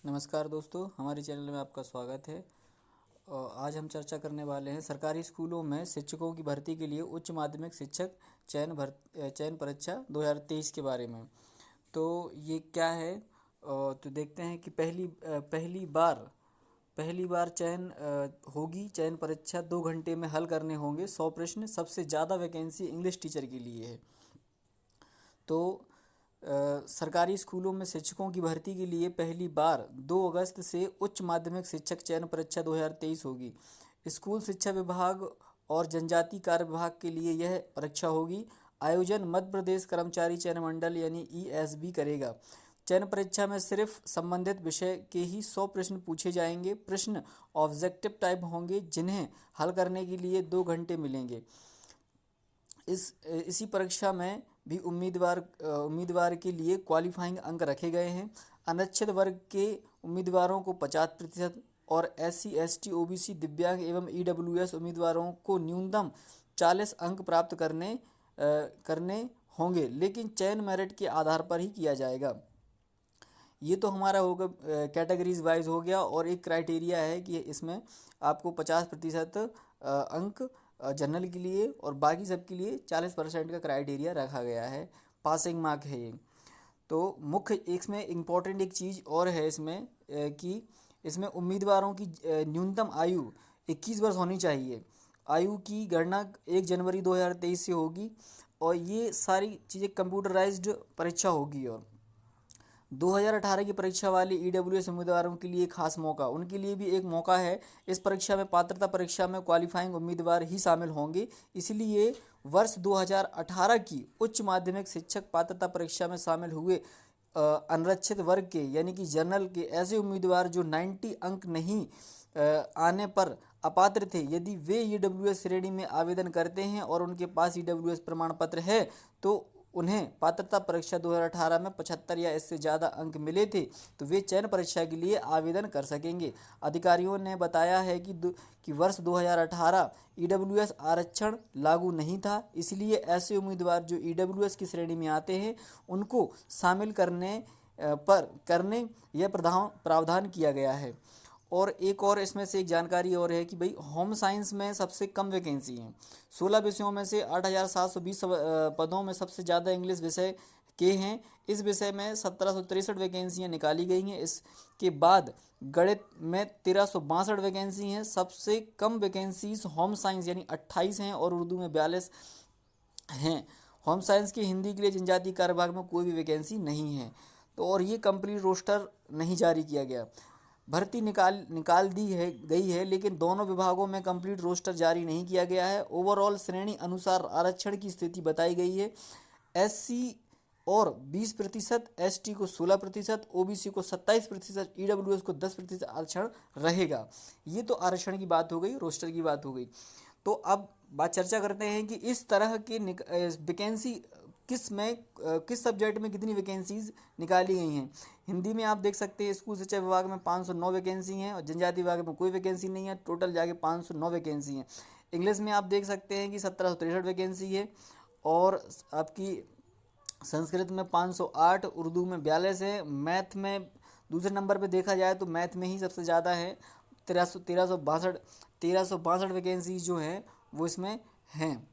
नमस्कार दोस्तों, हमारे चैनल में आपका स्वागत है। आज हम चर्चा करने वाले हैं सरकारी स्कूलों में शिक्षकों की भर्ती के लिए उच्च माध्यमिक शिक्षक चयन परीक्षा 2023 के बारे में। तो ये क्या है? तो देखते हैं कि पहली बार होगी चयन परीक्षा। 2 घंटे में हल करने होंगे 100 प्रश्न। सबसे ज़्यादा वैकेंसी इंग्लिश टीचर के लिए है। तो सरकारी स्कूलों में शिक्षकों की भर्ती के लिए पहली बार 2 अगस्त से उच्च माध्यमिक शिक्षक चयन परीक्षा 2023 होगी। स्कूल शिक्षा विभाग और जनजाति कार्य विभाग के लिए यह परीक्षा होगी। आयोजन मध्य प्रदेश कर्मचारी चयन मंडल यानी ईएसबी करेगा। चयन परीक्षा में सिर्फ संबंधित विषय के ही 100 प्रश्न पूछे जाएंगे। प्रश्न ऑब्जेक्टिव टाइप होंगे, जिन्हें हल करने के लिए 2 घंटे मिलेंगे। इसी परीक्षा में भी उम्मीदवार के लिए क्वालिफाइंग अंक रखे गए हैं। अनिश्चित वर्ग के उम्मीदवारों को 50% और SC ST OBC दिव्यांग एवं EWS उम्मीदवारों को न्यूनतम 40 अंक प्राप्त करने होंगे, लेकिन चयन मेरिट के आधार पर ही किया जाएगा। ये तो हमारा होगा कैटेगरीज वाइज हो गया। और एक क्राइटेरिया है कि इसमें आपको 50% अंक जनरल के लिए और बाकी सब के लिए 40% का क्राइटेरिया रखा गया है। पासिंग मार्क है ये। तो मुख्य इसमें इम्पोर्टेंट एक चीज़ और है इसमें कि इसमें उम्मीदवारों की न्यूनतम आयु 21 वर्ष होनी चाहिए। आयु की गणना 1 जनवरी 2023 से होगी और ये सारी चीज़ें कंप्यूटराइज्ड परीक्षा होगी। और 2018 की परीक्षा वाले EWS उम्मीदवारों के लिए खास मौका, उनके लिए भी एक मौका है। इस परीक्षा में पात्रता परीक्षा में क्वालिफाइंग उम्मीदवार ही शामिल होंगे। इसलिए वर्ष 2018 की उच्च माध्यमिक शिक्षक पात्रता परीक्षा में शामिल हुए अनारक्षित वर्ग के यानी कि जनरल के ऐसे उम्मीदवार जो 90 अंक नहीं आने पर अपात्र थे, यदि वे EWS श्रेणी में आवेदन करते हैं और उनके पास EWS प्रमाण पत्र है, तो उन्हें पात्रता परीक्षा 2018 में 75 या इससे ज़्यादा अंक मिले थे, तो वे चयन परीक्षा के लिए आवेदन कर सकेंगे। अधिकारियों ने बताया है कि वर्ष 2018 EWS आरक्षण लागू नहीं था, इसलिए ऐसे उम्मीदवार जो EWS की श्रेणी में आते हैं उनको शामिल करने यह प्रावधान किया गया है। और एक और इसमें से एक जानकारी और है कि भाई होम साइंस में सबसे कम वैकेंसी हैं। 16 विषयों में से 8,720 पदों में सबसे ज़्यादा इंग्लिश विषय के हैं। इस विषय में 1763 वैकेंसियाँ निकाली गई हैं। इसके बाद गणित में 1362 वैकेंसी हैं। सबसे कम वैकेंसीज होम साइंस यानी 28 हैं और उर्दू में 42 हैं। होम साइंस की हिंदी के लिए जनजाति कार्य विभाग में कोई भी वैकेंसी नहीं है। तो और ये कंप्लीट रोस्टर नहीं जारी किया गया। भर्ती निकाल गई है, लेकिन दोनों विभागों में कंप्लीट रोस्टर जारी नहीं किया गया है। ओवरऑल श्रेणी अनुसार आरक्षण की स्थिति बताई गई है। SC और 20%, ST को 16%, OBC को 27%, EWS को 10% आरक्षण रहेगा। ये तो आरक्षण की बात हो गई, रोस्टर की बात हो गई। तो अब चर्चा करते हैं कि इस तरह की वैकेंसी किस सब्जेक्ट में कितनी वैकेंसीज निकाली गई हैं। हिंदी में आप देख सकते हैं स्कूल शिक्षा विभाग में 509 वैकेंसी हैं और जनजाति विभाग में कोई वैकेंसी नहीं है। टोटल जाके 509 वैकेंसी हैं। इंग्लिश में आप देख सकते हैं कि 1763 वैकेंसी है और आपकी संस्कृत में 508, उर्दू में 42 है। मैथ में दूसरे नंबर पे देखा जाए तो मैथ में ही सबसे ज़्यादा है। 1362 वैकेंसी जो हैं वो इसमें हैं।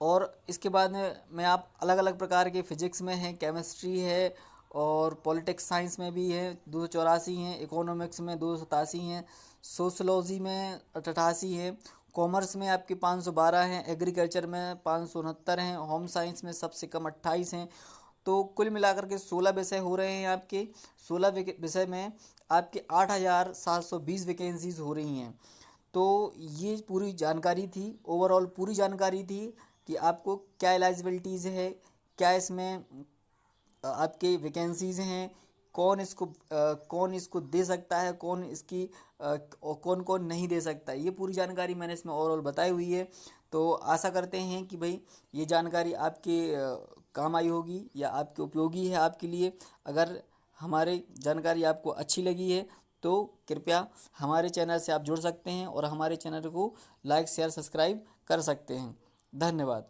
और इसके बाद में आप अलग अलग प्रकार के फिजिक्स में हैं, केमिस्ट्री है और पॉलिटिक्स साइंस में भी है 284 हैं, इकोनॉमिक्स में 287 हैं, सोशलॉजी में 88 है, कॉमर्स में आपके 512 हैं, एग्रीकल्चर में 569 हैं, होम साइंस में सबसे कम 28 हैं। तो कुल मिलाकर के 16 विषय हो रहे हैं। आपके 16 विषय में आपके 8,720 वैकेंसीज हो रही हैं। तो ये पूरी जानकारी थी, ओवरऑल पूरी जानकारी थी कि आपको क्या एलिजिबिलिटीज़ है, क्या इसमें आपके वैकेंसीज़ हैं, कौन इसको दे सकता है, कौन कौन नहीं दे सकता है। ये पूरी जानकारी मैंने इसमें ओवरऑल बताई हुई है। तो आशा करते हैं कि भाई ये जानकारी आपके काम आई होगी या आपके उपयोगी है आपके लिए। अगर हमारी जानकारी आपको अच्छी लगी है तो कृपया हमारे चैनल से आप जुड़ सकते हैं और हमारे चैनल को लाइक शेयर सब्सक्राइब कर सकते हैं। धन्यवाद।